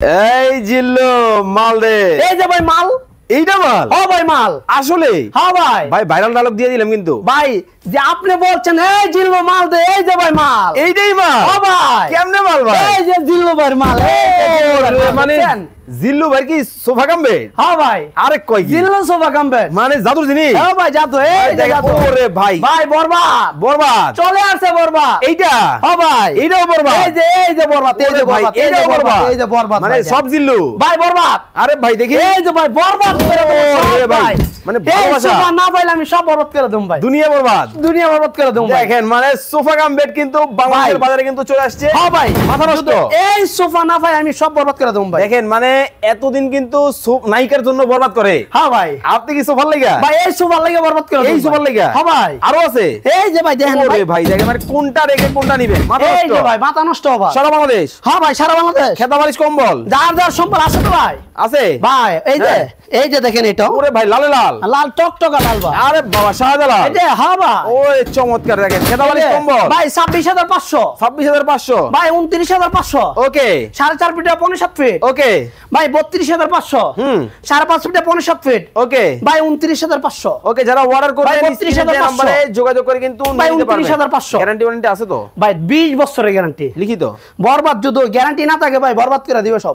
এই জিল্লু মাল দে। এই যে ভাই মাল, এইটা মাল? হ্যাঁ ভাই মাল। আসলে হ্যাঁ ভাই। ভাই ভাইরাল ডায়লগ দিয়ে দিলাম কিন্তু। ভাই যে আপনি বলছেন এই জিল্লু মাল দে, এই যে ভাই মাল। এইটাই মাল? হ্যাঁ ভাই। কেমনে মাল ভাই? এই যে জিল্লু ভাই মাল। মানে জিল্লু ভাই কি সোফা কামবে? হ্যাঁ ভাই। আরে কই কি? জিল্লু সোফা কামবে মানে জাদুর জিনিস? হ্যাঁ ভাই জাদু। এই যে জাদু। ওরে ভাই ভাই বরবাদ বরবাদ চলে আসছে বরবাদ। এইটা? হ্যাঁ ভাই। এইটাও বরবাদ? এই যে বরবাদ, এই যে ভাই বরবাদ, এইটাও বরবাদ? এই যে বরবাদ মানে ভাই। সব জিল্লু ভাই বরবাদ। আরে ভাই দেখি এই যে ভাই বরবাদ করে দেবো ওরে সব ভাই, ভাই। মানে এই ভালোবাসা। সোফা না পাইলে আমি সব বরবাদ করে দেবো ভাই। দুনিয়া বরবাদ। দুনিয়া বরবাদ করে দেবো ভাই। দেখেন মানে সোফা কাম বেড কিন্তু বাংলাদেশের ভাই। বাজারে কিন্তু চলে আসছে। হ্যাঁ ভাই। মাথা নষ্ট। এই সোফা না পাই আমি সব বরবাদ করে দেবো ভাই। দেখেন মানে এতদিন কিন্তু নায়িকার জন্য বরবাদ করে, হ্যাঁ ভাই। আপনি কি সোফার লাগা? ভাই এই সোফার লাগে বরবাদ করে দেবো এই সোফার লাগা? হ্যাঁ ভাই। আরো আছে? এই যে ভাই দেখেন ওরে ভাই। ভাই দেখেন মানে কোনটা রেখে কোনটা নিবেন? মাথা এই নষ্ট। যে ভাই মাথা নষ্ট হবে। সারা বাংলাদেশ হ্যাঁ ভাই সারা বাংলাদেশ খেতা বালিশ কম্বল যার যার সম্পদ আছে তো ভাই। আছে ভাই এই যে হ্যাঁ। এই যে দেখেন এটা ওরে ভাই লালে লাল, লাল টকটকা লাল ভাই। আরে বাবা শাহজালাল। এই যে হ্যাঁ ভাই। ওই চমৎকার দেখেন খেতা বালিশ কম্বল ভাই 26,500 26,500 ভাই 29,500 ওকে 4.5 ফিট 5.7 ফিট ওকে ভাই 32,500 হুম 5.5 ফিট 5.7 ফিট ওকে ভাই 29,500 ওকে যারা অর্ডার করবেন ভাই, স্ক্রিনে দেওয়া 32,500 নম্বরে যোগাযোগ করে কিন্তু ভাই, নিতে পারবেন। 29,500 গ্যারান্টি ওয়ারেন্টি আছে তো? ভাই 20 বছরের গ্যারান্টি। লিখিত? বরবাদ যদি গ্যারান্টি না থাকে ভাই বরবাদ করে দিবে সব।